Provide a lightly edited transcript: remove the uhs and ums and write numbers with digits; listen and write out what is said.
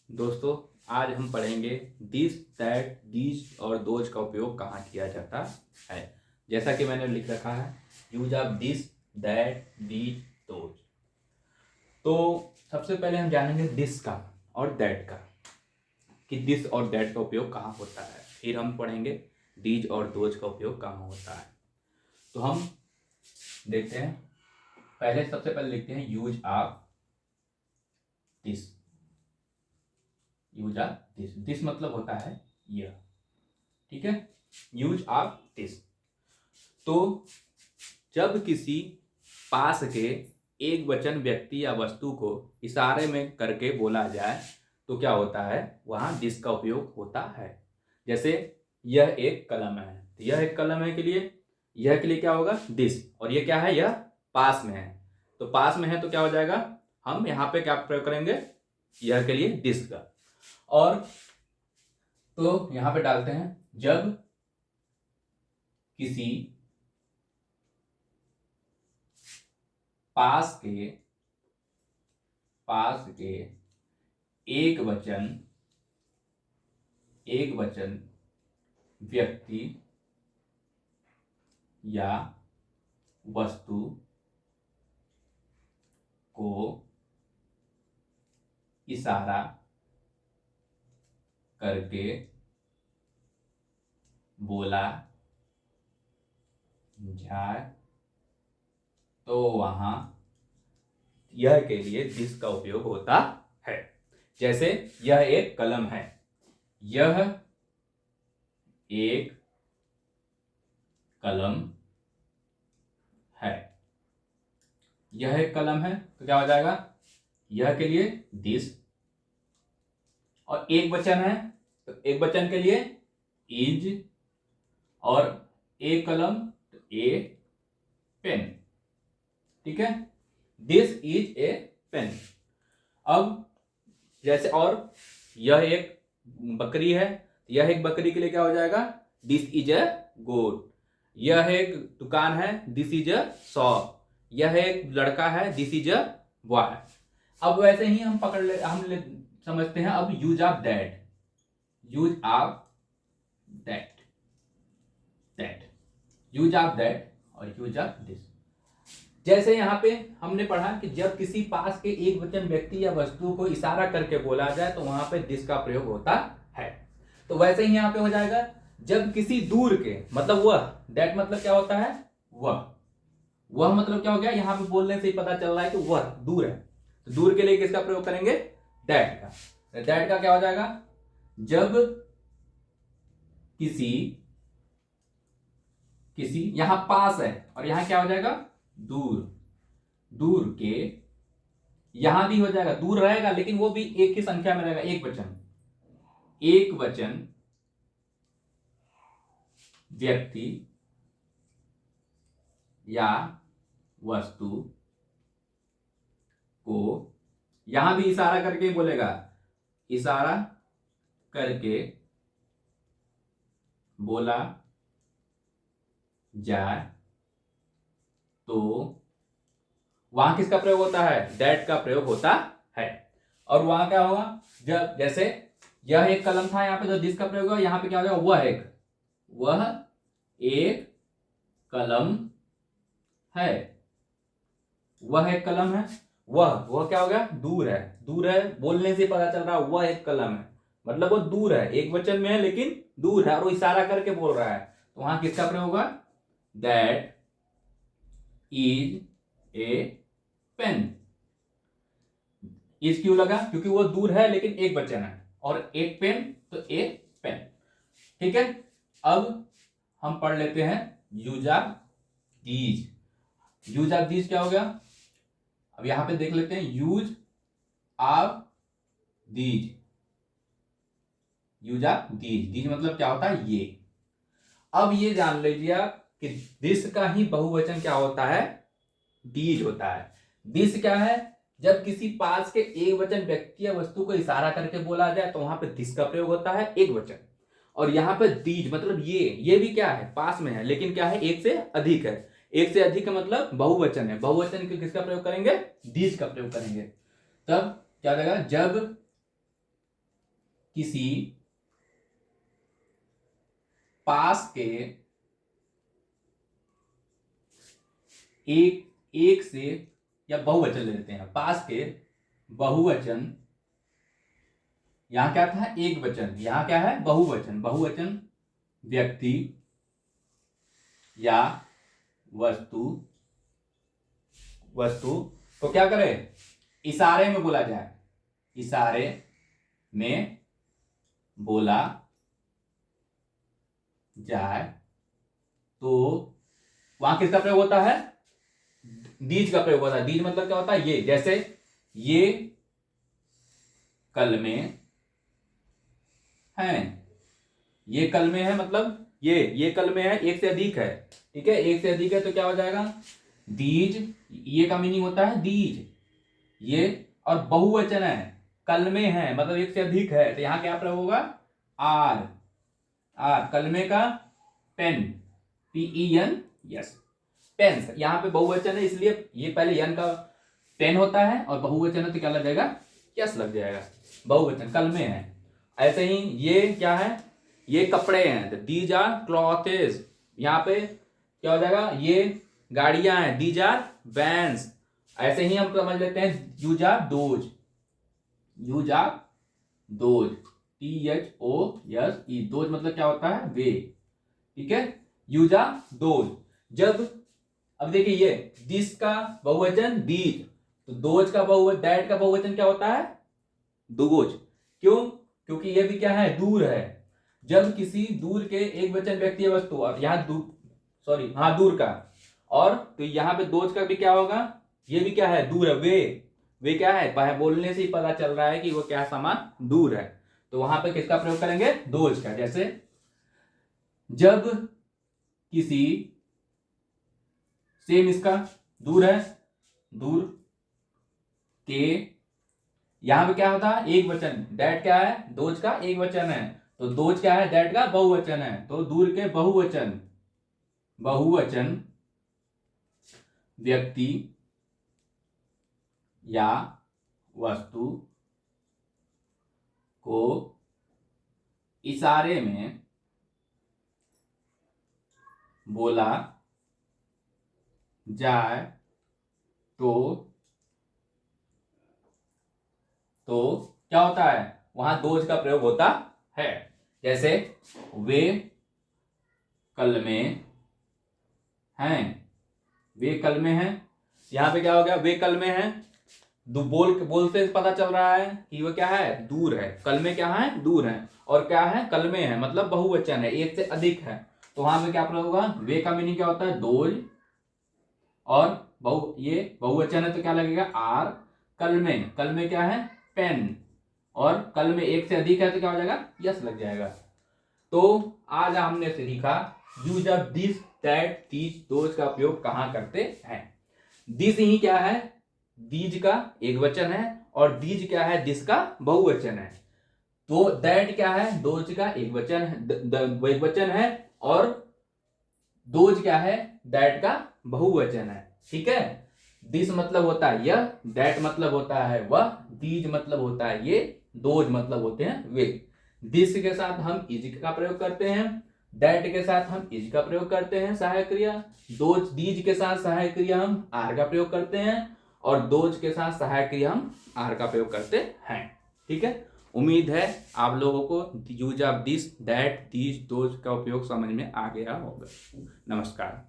दोस्तों, आज हम पढ़ेंगे दिस, दैट, दीज और दोज का उपयोग कहाँ किया जाता है। जैसा कि मैंने लिख रखा है, use of this, that, these, those. तो सबसे पहले हम जानेंगे दिस का और दैट का, कि दिस और दैट का उपयोग कहाँ होता है। फिर हम पढ़ेंगे दीज और दोज का उपयोग कहाँ होता है। तो हम देखते हैं, पहले सबसे पहले लिखते हैं use of this. Use of this, this मतलब होता है यह, ठीक है। यूज ऑफ दिस, तो जब किसी पास के एक वचन व्यक्ति या वस्तु को इशारे में करके बोला जाए तो क्या होता है, वहां दिस का उपयोग होता है। जैसे यह एक कलम है, तो यह एक कलम है के लिए, यह के लिए क्या होगा, दिस। और ये क्या है, यह पास में है, तो पास में है तो क्या हो जाएगा, हम यहां पे क्या प्रयोग करेंगे, यह के लिए दिस का। और तो यहां पे डालते हैं, जब किसी पास के एक वचन व्यक्ति या वस्तु को इशारा करके बोला जाए तो वहां यह के लिए दिस का उपयोग होता है। जैसे यह एक कलम है, यह एक कलम है, यह एक कलम है, तो क्या हो जाएगा, यह के लिए दिस। और एक वचन है तो एक वचन के लिए इज, और एक कलम तो ए पेन, ठीक है। This is a pen. अब जैसे, और यह एक बकरी है, यह एक बकरी के लिए क्या हो जाएगा, दिस इज अ गोट। यह एक दुकान है, दिस इज अ शॉप। यह एक लड़का है, दिस इज अ बॉय। अब वैसे ही हम समझते हैं अब use of that. Use of that, use of that और यूज ऑफ दिस। जैसे यहां पे हमने पढ़ा कि जब किसी पास के एक वचन व्यक्ति या वस्तु को इशारा करके बोला जाए तो वहां पे दिस का प्रयोग होता है। तो वैसे ही यहां पे हो जाएगा, जब किसी दूर के, मतलब वह, दैट मतलब क्या होता है, वह मतलब क्या हो गया, यहां पे बोलने से ही पता चल रहा है कि वह दूर है, तो दूर के लिए किसका प्रयोग करेंगे, दैट का। दैट का क्या हो जाएगा, जब किसी यहां पास है और यहां क्या हो जाएगा, दूर के, यहां भी हो जाएगा, दूर रहेगा लेकिन वो भी एक की संख्या में रहेगा, एक वचन व्यक्ति या वस्तु को, यहां भी इशारा करके बोलेगा, इशारा करके बोला जाए तो वहां किसका प्रयोग होता है, दैट का प्रयोग होता है। और वहां क्या होगा, जब जैसे यह एक कलम था, यहां पे जो दिस का प्रयोग हुआ, यहां पे क्या हो जाएगा, वह एक कलम है, वह एक कलम है। वह क्या हो गया, दूर है, बोलने से पता चल रहा है वह एक कलम है, मतलब वो दूर है, एक वचन में है लेकिन दूर है, और वो इशारा करके बोल रहा है, तो वहां किसका प्रयोग होगा, that is a pen. Is क्यों लगा, क्योंकि वो दूर है लेकिन एक वचन है, और एक पेन तो एक पेन, ठीक है। अब हम पढ़ लेते हैं use of these. Use of these क्या हो गया, अब यहां पे देख लेते हैं, use of these. Use of these, these मतलब क्या होता है, ये। अब ये जान लीजिए आप कि दिस का ही बहुवचन क्या होता है, दीज होता है। दिस क्या है, जब किसी पास के एक वचन व्यक्ति या वस्तु को इशारा करके बोला जाए तो वहां पे दिस का प्रयोग होता है, एक वचन। और यहां पे दीज मतलब ये भी क्या है, पास में है लेकिन क्या है, एक से अधिक है। एक से अधिक का मतलब बहुवचन है, बहुवचन के किसका प्रयोग करेंगे, दीज का प्रयोग करेंगे। तब क्या लगेगा, जब किसी पास के एक से, या बहुवचन ले लेते हैं, पास के बहुवचन, यहां क्या था एक वचन, यहां क्या है बहुवचन, बहुवचन व्यक्ति या वस्तु, तो क्या करें, इशारे में बोला जाए, इशारे में बोला जाए तो वहां किसका प्रयोग होता है, दीज का प्रयोग होता है। दीज मतलब क्या होता है, ये, जैसे ये कलमे हैं, ये कलमे हैं मतलब ये कलमे है, एक से अधिक है, ठीक है, एक से अधिक है तो क्या हो जाएगा दीज, ये का मीनिंग होता है दीज, ये, और बहुवचन है, कलमे हैं मतलब एक से अधिक है, तो यहां क्या प्रयोग होगा आर, कलमे का पेन, PEN, यस, पेन, यहां पे बहुवचन है इसलिए ये पहले यन का पेन होता है, और बहुवचन है तो क्या लग जाएगा यस लग जाएगा, बहुवचन कलमे हैं। ऐसे ही ये क्या है, ये कपड़े हैं, दीज आर क्लॉथेस, यहाँ पे क्या हो जाएगा ये गाड़ियां हैं, दीज आर वैन्स। ऐसे ही हम समझ लेते हैं use are those, THOSE, those मतलब क्या होता है वे, ठीक है, यूज आर दोज। जब अब देखिए ये दिस का बहुवचन दीज, तो दोज का बहुवचन, दैट का बहुवचन क्या होता है दोज, क्यों, क्योंकि ये भी क्या है दूर है। जब किसी दूर के एक वचन व्यक्ति या वस्तु, और यहाँ दूर का, और तो यहाँ पे दोज का भी क्या होगा, ये भी क्या है दूर है, वे क्या है, बोलने से ही पता चल रहा है कि वो क्या सामान दूर है, तो वहां पे किसका प्रयोग करेंगे दोज का। जैसे जब किसी, सेम इसका दूर है, दूर के, यहां पे क्या होता है एक वचन, दैट क्या है दोज का एक वचन है, तो दोज क्या है दैट का बहुवचन है, तो दूर के बहुवचन व्यक्ति या वस्तु को इशारे में बोला जाए तो क्या होता है वहां दोज का प्रयोग होता है। जैसे वे कलमे हैं, यहां पे क्या हो गया वे कलमे हैं, बोलते पता चल रहा है कि वो क्या है दूर है, कलमे क्या है दूर है, और क्या है कलमे है मतलब बहुवचन है, एक से अधिक है, तो वहां पे क्या प्रयोग होगा, वे का मीनिंग क्या होता है दोज, और ये बहुवचन है तो क्या लगेगा आर, कलमे क्या है पेन, और कलमे एक से अधिक है तो क्या हो जाएगा यस लग जाएगा। तो आज हमने सीखा use of this, that, these, those का उपयोग कहां करते हैं। दिस ही क्या है दीज का एक वचन है, और दीज क्या है दिस का बहुवचन है, तो दैट क्या है दोज का एक वचन है, और दोज क्या है दैट का बहुवचन है, ठीक है। दिस मतलब होता है यह, दैट मतलब होता है वह, दीज मतलब होता है ये, दोज मतलब होते हैं वे। दिस के साथ हम इज का प्रयोग करते हैं, दैट के साथ हम इज का प्रयोग करते हैं सहायक क्रिया, दीज के साथ सहायक क्रिया हम आर का प्रयोग करते हैं, और दोज के साथ सहायक क्रिया हम आर का प्रयोग करते हैं, ठीक है। उम्मीद है आप लोगों को use of this, that, these, those का उपयोग समझ में आ गया होगा। नमस्कार।